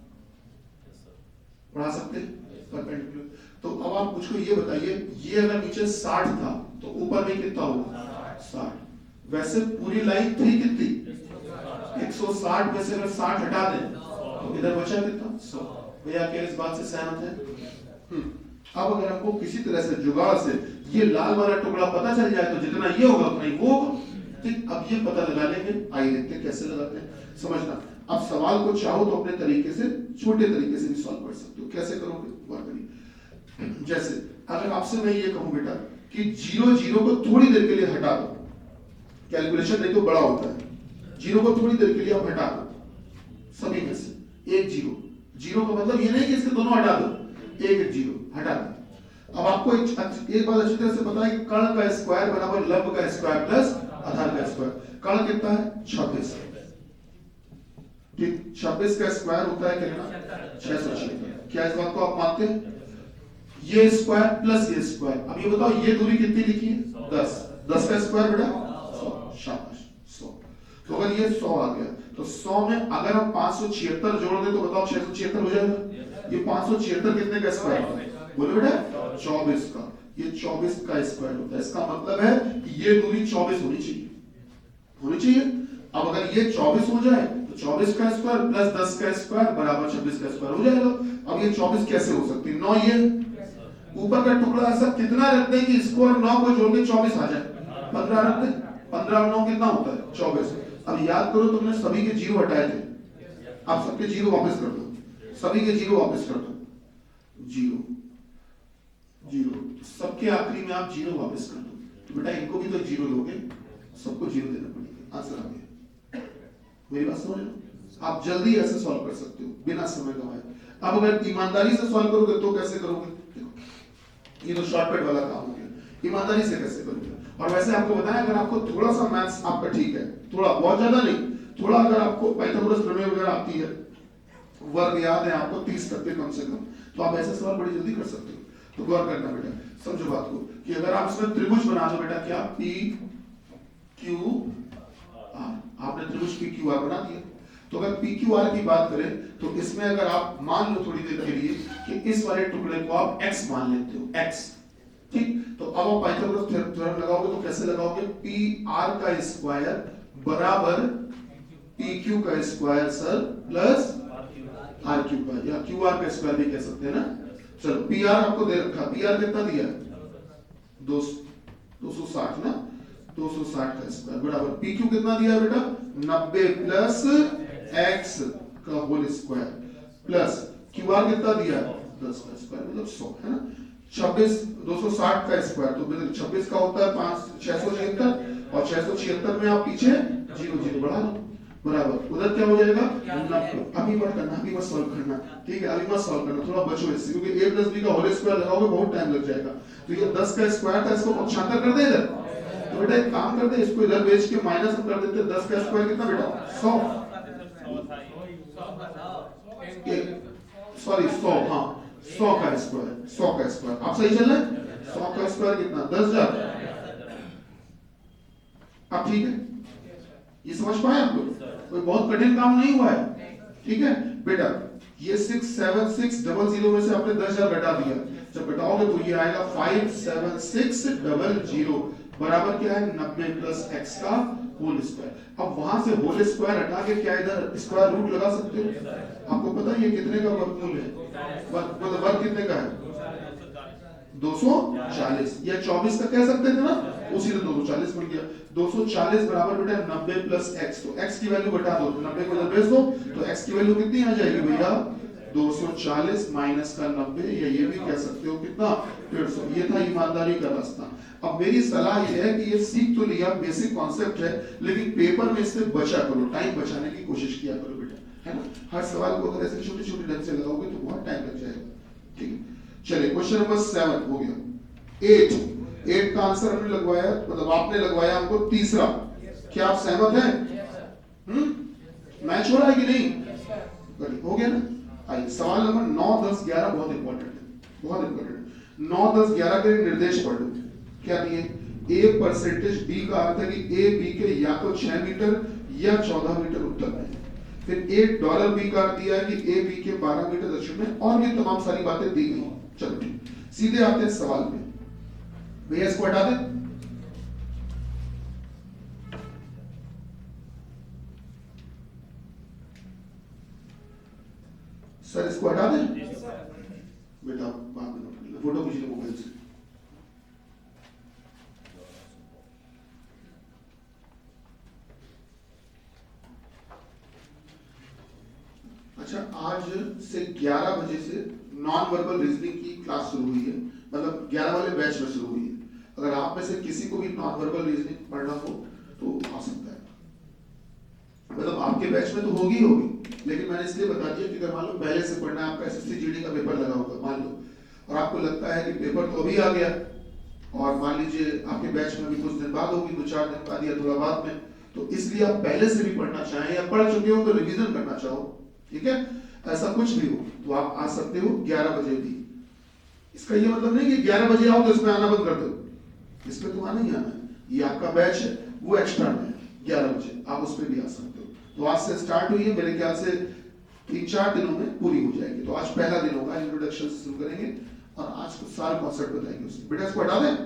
बढ़ा सकते हैं परपेंडिकुलर। तो अब आप मुझको ये बताइए, ये अगर नीचे 60 था तो ऊपर में कितना होगा? 60। वैसे पूरी लाइन थी कितनी? 160 में से अगर 60 हटा दें तो इधर बचा कितना? 100। भैया क्या इस बात से सहमत है? अब अगर हमको किसी तरह से जुगाड़ से ये लाल वाला टुकड़ा पता चल जाए तो जितना ये होगा उतना ही वो होगा, ठीक। अब ये पता लगा लेंगे, आइए देखते हैं कैसे लगाते हैं। समझना, अब सवाल को चाहो तो अपने तरीके से, छोटे तरीके से भी सॉल्व कर सकते हो। कैसे करोगे? गौर करिए। जैसे अगर आपसे मैं ये कहूं बेटा कि 0 0 को थोड़ी देर के लिए हटा दो, कैलकुलेशन नहीं तो बड़ा होता है, 0 को थोड़ी देर के लिए आप हटा दो, सभी में से एक 0 का मतलब ये नहीं कि इसके दोनों हटा दो, एक 0 हटा दो। अब आपको एक बात अच्छी तरह से पता है कि कर्ण का स्क्वायर बराबर लंब का स्क्वायर प्लस आधार का स्क्वायर। कर्ण कितना है? 26, ठीक। 26 का स्क्वायर होता है कितना? 676। क्या इस बात को आप मानते हैं? ये स्क्वायर प्लस ये स्क्वायर। अब ये बताओ ये दूरी कितनी लिखी है? 10। 10 का स्क्वायर बेटा 100। शाबाश, 100। तो अगर ये 100 आ गया तो 100 में अगर हम 576 जोड़ दें तो बताओ 676 हो जाएगा। ये 576 कितने का स्क्वायर होता है? बोलो बेटा 24 का। ये 24 का स्क्वायर होता है। इसका मतलब है कि ये दूरी 24 होनी चाहिए। अब अगर ये 24 हो जाए तो 24 का स्क्वायर प्लस 10 का स्क्वायर बराबर 26 का स्क्वायर हो जाएगा। अब ये 24 कैसे हो सकती है? 9 ये ऊपर का टुकड़ा ऐसा कितना रख दें कि इसको और 9 को जोड़ के 24 आ जाए? 15 रख दें। 15 और 9 कितना होता है? 24। अब याद करो तुमने सभी के 0 हटाए थे, अब सबके 0 वापस कर दो, सभी के 0 वापस कर दो, 0 सबके आखिरी में आप 0 वापस कर दो। तो बेटा इनको भी तो 0 दोगे, सबको 0 देना पड़ेगा। आंसर आ गया। मेरी बात समझ लो, आप जल्दी ऐसे सॉल्व कर सकते हो बिना समय गंवाए। अब अगर ईमानदारी से सॉल्व करोगे तो कैसे करोगे? देखो ये तो शॉर्टकट वाला काम हो गया, ईमानदारी से कैसे करोगे? और वैसे आपको बताया अगर आपको थोड़ा सा मैथ्स आपका ठीक है, थोड़ा, बहुत ज्यादा नहीं, थोड़ा अगर आपको पाइथागोरस प्रमेय वगैरह आती है, वर्ग याद है आपको 30 तक के कम से कम, तो आप ऐसे सवाल बड़ी जल्दी कर सकते हो। तो गौर करना बेटा, समझो बात को कि अगर आप इसमें त्रिभुज बना दो बेटा, क्या पी क्यू आर, आपने त्रिभुज पी क्यू आर बना दिया। तो अगर पी क्यू आर की बात करें तो इसमें अगर आप मान लो थोड़ी देर के लिए कि इस वाले टुकड़े को आप x मान लेते हो, x, ठीक। तो अब आप पाइथागोरस थ्योरम लगाओगे तो कैसे लगाओगे? पी आर का स्क्वायर बराबर पी क्यू का square sir plus R Q का, या क्यू आर का स्क्वायर भी कह सकते हैं ना। चलो पी आर आपको दे रखा, पी आर कितना दिया? 260 ना, 260 का स्क्वायर बराबर पी क्यू कितना दिया बेटा? 90 प्लस x का whole square plus Q R कितना दिया? 10 का स्क्वायर मतलब 100 है ना। 26 260 का स्क्वायर तो 26 का होता है 676 और 676 में आप पीछे 0 बढ़ा दो बराबर उधर क्या हो जाएगा? 90। अभी मत करना, अभी मत सॉल्व करना, ठीक है, अभी मत सॉल्व करना, थोड़ा बचो इससे, क्योंकि a प्लस b का होल स्क्वायर लगाओगे बहुत टाइम लग जाएगा। तो ये 10 का स्क्वायर था, इसको पक्षांतर कर दे इधर, तो बेटा एक काम करते हैं, इसको इधर भेज के माइनस हम कर देते हैं। 10 का स्क्वायर कितना बेटा? 100, सॉरी 100, हाँ 100 का स्क्वायर, 100 का स्क्वायर, आप सही चल रहे हैं? 100 का स्क्वायर कितना? 10,000। अब ठीक है, ये समझ पाए आप लोग? कोई बहुत कठिन काम नहीं हुआ है, ठीक है बेटा। ये 676000 में से आपने 10,000 घटा दिया, जब घटाओगे तो ये आएगा 57600 बराबर क्या है 90 प्लस x का होल स्क्वायर। अब वहां से होल स्क्वायर हटा के क्या इधर स्क्वायर रूट लगा सकते हो। आपको पता है ये कितने का वर्गमूल है, मतलब वर्ग कितने का है 240 या 24 का कह सकते थे ना, उसी ने 240 बन गया। 240 बराबर बेटा 90 प्लस x, तो x की वैल्यू बता दो, 90 को इधर भेज दो तो x की वैल्यू कितनी आ जाएगी भैया 240 माइनस का 90, या ये भी कह सकते हो कितना 150। ये था ईमानदारी का रास्ता। अब मेरी सलाह ये है कि ये सीख तो लिया, बेसिक कॉन्सेप्ट है, लेकिन पेपर में इससे बचा करो, टाइम बचाने की कोशिश किया करो बेटा, है ना। हर सवाल को अगर ऐसे छोटे छोटे ढंग से लगाओगे तो बहुत टाइम लग जाएगा। ठीक है, चलिए क्वेश्चन नंबर 7 हो गया। 8 का आंसर हमने लगवाया, मतलब आपने लगवाया हमको तीसरा। क्या आप सहमत हैं? मैच हो रहा है कि नहीं? हो गया ना। आइए सवाल नंबर 9, 10, 11 बहुत इंपॉर्टेंट है, बहुत इंपॉर्टेंट है। 9, 10, 11 के निर्देश पढ़ लो। क्या दिए? a परसेंटेज b का अर्थ है कि a b के या तो 6 मीटर या 14 मीटर उत्तर में है। फिर $1 b का अर्थ दिया है कि a b के 12 मीटर दक्षिण में, और भी तमाम सारी बातें दी गई। चलो ठीक, सीधे आते हैं सवाल पे। भैया इसको हटा दे। सर इसको हटा दे बेटा, बाद में फोटो खींच लो मोबाइल से। अच्छा, आज से 11 बजे से नॉन वर्बल रीजनिंग की क्लास शुरू हुई है, मतलब 11 वाले बैच में शुरू हुई है। अगर आप में से किसी को भी नॉन वर्बल रीजनिंग पढ़ना हो तो आ सकता है, मतलब आपके बैच में तो होगी, लेकिन मैंने इसलिए बता दिया कि अगर मान लो पहले से पढ़ना है, आपका एसएससी जीडी का पेपर लगा होगा मान लो, और आपको लगता है कि पेपर तो अभी आ गया, और मान लीजिए आपके बैच में भी कुछ दिन बाद होगी, 2-4 दिन बाद या थोड़ा बाद में, तो इसलिए आप पहले से भी पढ़ना चाहें या पढ़ चुके हो तो रिवीजन करना चाहो, ठीक है, ऐसा कुछ भी हो तो आप आ सकते हो 11 बजे भी। इसका ये मतलब नहीं कि 11 बजे आओ तो इसमें आना बंद कर दो, इसमें तो आना ही आना है। ये आपका बैच है, वो एक्स्ट्रा में है 11 बजे, आप उस पर भी आ सकते हो। तो आज से स्टार्ट हुई है, मेरे ख्याल से 3-4 दिनों में पूरी हो जाएगी। तो आज पहला दिन होगा, इंट्रोडक्शन से शुरू करेंगे और आज कुछ सारे कॉन्सेप्ट बताएंगे उसमें। बेटा इसको हटा दें।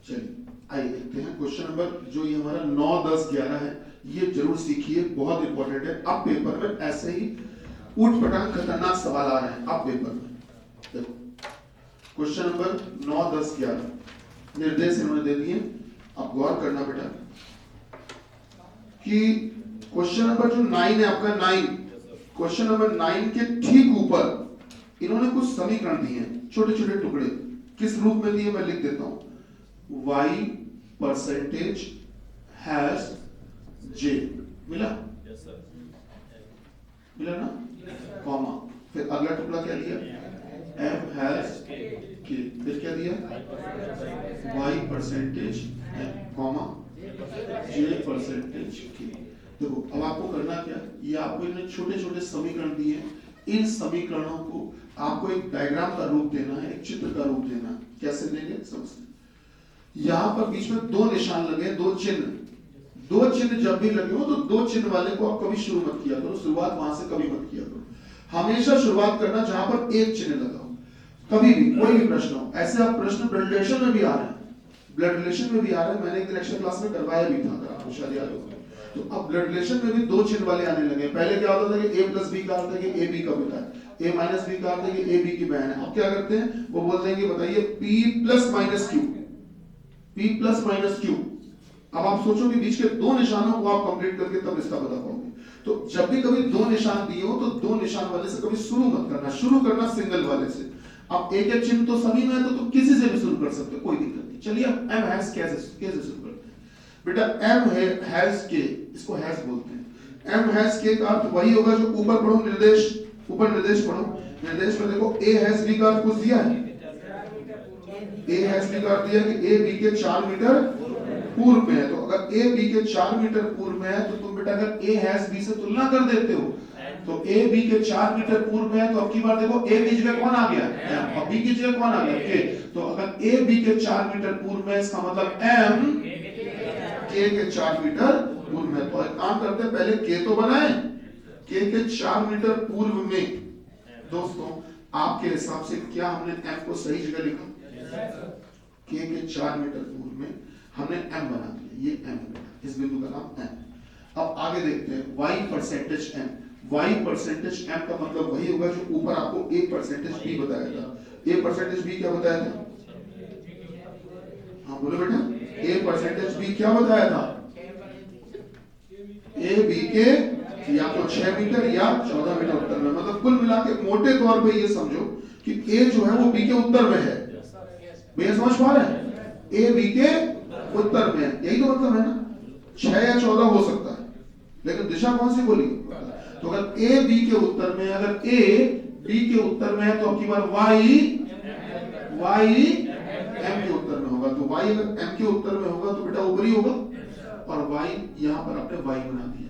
चलिए आइए देखते हैं क्वेश्चन नंबर जो ये हमारा 9, 10, 11 है, ये जरूर सीखिए, बहुत इंपॉर्टेंट है। अब पेपर में ऐसे ही उठपटांग खतरनाक सवाल आ रहे हैं अब पेपर में। देखो क्वेश्चन नंबर 9, 10, 11 निर्देश इन्होंने दे दिए। अब गौर करना बेटा कि क्वेश्चन नंबर जो 9 है आपका 9, क्वेश्चन नंबर 9 के ठीक ऊपर इन्होंने कुछ समीकरण दिए हैं, छोटे छोटे टुकड़े। किस रूप में दिए मैं लिख देता हूं। y परसेंटेज हैज j, मिला? Yes sir. मिला ना? कॉमा, फिर अगला टुकड़ा क्या दिया? m हैज k, फिर क्या दिया? y percentage m, comma j percentage k। देखो अब आपको करना क्या, ये आपको इन्हें छोटे छोटे समीकरण दिए हैं, इन समीकरणों को आपको एक डायग्राम का रूप देना है, एक चित्र का रूप देना है। कैसे देंगे समझते हैं। यहां पर बीच में 2 निशान लगे, 2 चिन्ह। 2 चिन्ह जब भी लगे हो तो 2 चिन्ह वाले को आप कभी शुरू मत किया करो, शुरुआत वहां से कभी मत किया करो। हमेशा शुरुआत करना जहां पर 1 चिन्ह लगा हो, कभी भी कोई भी प्रश्न हो। ऐसे आप प्रश्न ब्लड रिलेशन में भी आ रहे हैं, ब्लड रिलेशन में भी आ रहे हैं, मैंने एक लेक्चर क्लास में करवाया भी था, अगर आपको शायद याद हो। तो अब ब्लड रिलेशन में भी 2 चिन्ह वाले आने लगे। पहले क्या होता था कि a प्लस b का अर्थ है कि a b का बेटा है, a माइनस b का अर्थ है कि a b की बहन है। अब क्या करते हैं, वो बोलते हैं कि बताइए p plus minus q, p plus minus q। अब आप सोचो कि बीच के 2 निशानों को आप कंप्लीट करके तब रिश्ता बता पाओगे। तो जब भी कभी 2 निशान दिए हो तो 2 निशान वाले से कभी शुरू मत करना, शुरू करना सिंगल वाले से। अब एक एक चिन्ह तो सभी में है तो किसी से भी शुरू कर सकते हो, कोई दिक्कत नहीं। चलिए अब m हैज कैसे शुरू करते हैं बेटा। m हैज k, इसको हैज बोलते हैं। m हैज k का अर्थ वही होगा जो ऊपर पढ़ो निर्देश, ऊपर निर्देश पढ़ो। निर्देश में देखो a हैज b का अर्थ कुछ दिया है, a हैज b का अर्थ दिया कि a b के 4 मीटर पूर्व में है। तो अगर a b के 4 मीटर पूर्व में है तो तुम बेटा अगर a हैज b से तुलना कर देते हो तो a b के 4 मीटर पूर्व में है, तो अब की बार देखो a की जगह कौन आ गया, और b की जगह कौन आ गया, k। तो अगर a b के 4 मीटर पूर्व में, इसका मतलब m k के 4 मीटर पूर्व में। तो एक काम करते हैं, पहले के तो बनाए, के 4 मीटर पूर्व में। दोस्तों आपके हिसाब से क्या हमने एम को सही जगह लिखा? के 4 मीटर पूर्व में हमने एम बना दिया, ये एम है, इस बिंदु का नाम एम। अब आगे देखते हैं y percentage M. y percentage M का मतलब वही होगा जो ऊपर आपको a परसेंटेज b बताया था। a परसेंटेज b क्या बताया था? हाँ बोलो बेटा, a परसेंटेज b क्या बताया था? a b के या तो 6 मीटर या 14 मीटर उत्तर में। मतलब कुल मिला के मोटे तौर पे ये समझो कि a जो है वो b के उत्तर में है। भैया समझ पा रहे हैं? a b के उत्तर में है, यही तो मतलब है ना। 6 या 14 हो सकता है, लेकिन दिशा कौन सी बोली? तो अगर a b के उत्तर में, अगर a b के उत्तर में है तो अब की बार y m के उत्तर में होगा। तो y अगर m के उत्तर में होगा तो बेटा ऊपरी होगा, और y यहां पर आपने y बना दिया।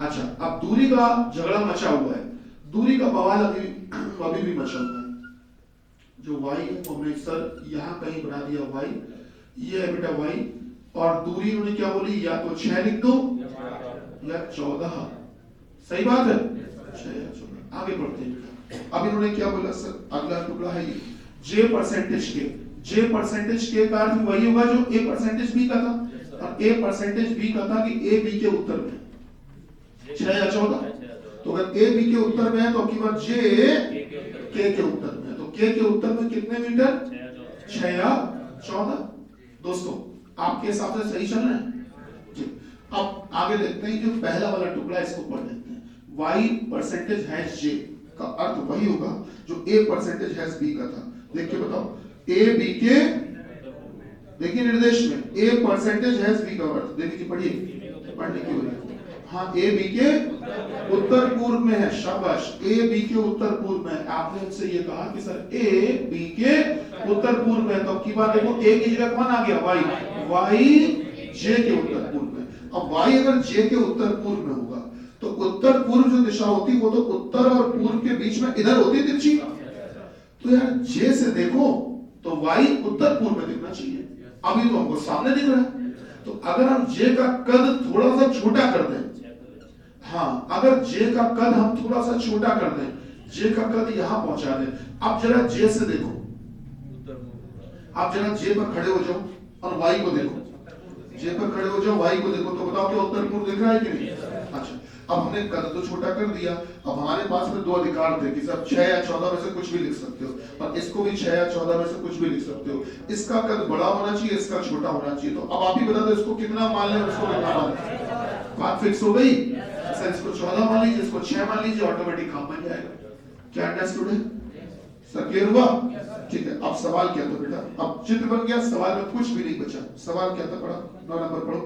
अच्छा, अब दूरी का झगड़ा मचा हुआ है, दूरी का बवाल अभी भी मचा हुआ है। जो y है वो हमने सर यहां कहीं बना दिया y, ये है बेटा y, और दूरी उन्होंने क्या बोली? या तो 6 लिख दो या 14। सही बात है, 6 या 14। आगे बढ़ते हैं। अब इन्होंने क्या बोला सर? अगला टुकड़ा है ये j परसेंटेज के। j परसेंटेज के का अर्थ वही होगा जो a परसेंटेज b का था, और a परसेंटेज b का था कि a b के उत्तर में 6 या 14। तो अगर a b के उत्तर में है तो आपकी बात j k के उत्तर में है। तो k के उत्तर में कितने मीटर? 6 या 14। दोस्तों आपके हिसाब से सही चल रहा है? अब आगे देखते हैं, जो पहला वाला टुकड़ा इसको पढ़ लेते हैं। y परसेंटेज हैश j का अर्थ वही होगा जो a परसेंटेज हैश b का था। देखिए बताओ, a b के, देखिए निर्देश में a परसेंटेज हैश b का अर्थ देखिए, पढ़िए, पढ़ने की वजह। हाँ, a b के उत्तर पूर्व में है, शाबाश, a b के उत्तर पूर्व में है। आपने उनसे ये कहा कि सर a b के उत्तर पूर्व में है, तो अब की बात देखो, a की जगह कौन आ गया? y j के उत्तर पूर्व में। अब y अगर j के उत्तर पूर्व में होगा तो उत्तर पूर्व जो दिशा होती वो तो उत्तर और पूर्व के बीच में इधर होती है तिरछी। तो यार j से देखो तो y उत्तर पूर्व में दिखना चाहिए, अभी तो हमको सामने दिख रहा है। तो अगर हम j का कद थोड़ा सा छोटा कर दें, हाँ अगर j का कद हम थोड़ा सा छोटा कर दें, j का कद यहां पहुंचा दें। अब जरा j से देखो, आप जरा j पर खड़े हो जाओ और y को देखो, j पर खड़े हो जाओ, y को देखो, तो बताओ क्या उत्तर पूर्व दिख रहा है कि नहीं? अच्छा, अब हमने कद तो छोटा कर दिया। अब हमारे पास में दो अधिकार थे कि सब 6 या 14 में से कुछ भी लिख सकते हो, और इसको भी 6 या 14 में से कुछ भी लिख सकते हो। इसका कद बड़ा होना चाहिए, इसका छोटा होना चाहिए। तो अब आप ही बता दो इसको कितना मान लें और इसको कितना मान लें? बात फिक्स हो गई सर, इसको 14 मान लीजिए, इसको 6 मान लीजिए, ऑटोमेटिक काम बन जाएगा। क्या अंडरस्टूड है सर? क्लियर हुआ? ठीक है। अब सवाल क्या था बेटा? अब चित्र बन गया, सवाल में कुछ भी नहीं बचा। सवाल क्या था? पढ़ा 9 नंबर पढ़ो।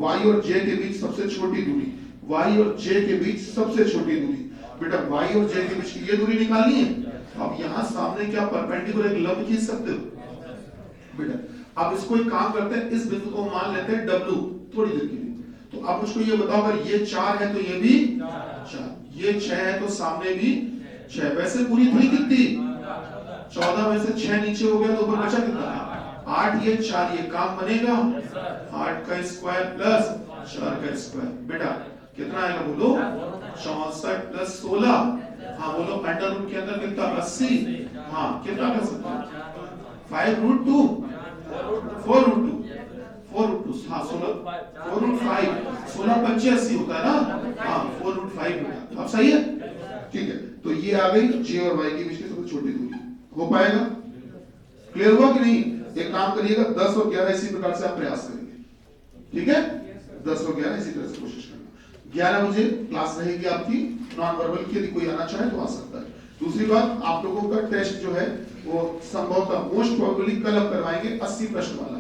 y और j के बीच सबसे छोटी दूरी, y और j के बीच सबसे छोटी दूरी। बेटा y और j के बीच की ये दूरी निकालनी है। अब यहाँ सामने क्या परपेंडिकुलर एक लंब खींच सकते हो बेटा? अब इसको एक काम करते हैं, इस बिंदु को मान लेते हैं w थोड़ी देर के लिए। तो अब मुझको ये बताओ, अगर ये 4 है तो ये भी 4, ये 6 है तो सामने भी 6। वैसे पूरी दूरी कितनी? 14 में से 6 नीचे हो गया तो ऊपर बचा कितना? 8, ये 4, ये काम बनेगा 8 का स्क्वायर प्लस 4 का स्क्वायर। बेटा कितना आएगा बोलो? 64 प्लस 16। हाँ बोलो, अंडर रूट के अंदर कितना? 80। हाँ कितना कर सकते हैं? 5√2, 4√2, 4√2, हाँ 16, 4√5, 16 25 80 होता है ना? हाँ 4√5 बेटा, अब सही है? ठीक है। तो ये आ गई j और y के बीच की सबसे छोटी दूरी। हो पाएगा? क्लियर हुआ कि नहीं? एक काम करिएगा, 10 और 11 इसी प्रकार से आप प्रयास करेंगे, ठीक है? 10 और 11 इसी तरह से कोशिश करना। 11 बजे क्लास रहेगी आपकी नॉन वर्बल की, यदि कोई आना चाहे तो आ सकता है। दूसरी बात, आप लोगों का टेस्ट जो है वो संभवतः मोस्ट प्रोबेबली कल हम करवाएंगे 80 प्रश्न वाला,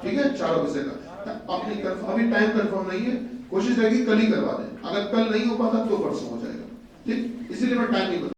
ठीक है? 4 विषय का। अपनी अभी टाइम कंफर्म नहीं है, कोशिश रहेगी कल ही करवा दें। अगर कल नहीं हो पाता तो परसों हो जाएगा, ठीक? इसीलिए मैं टाइम नहीं बता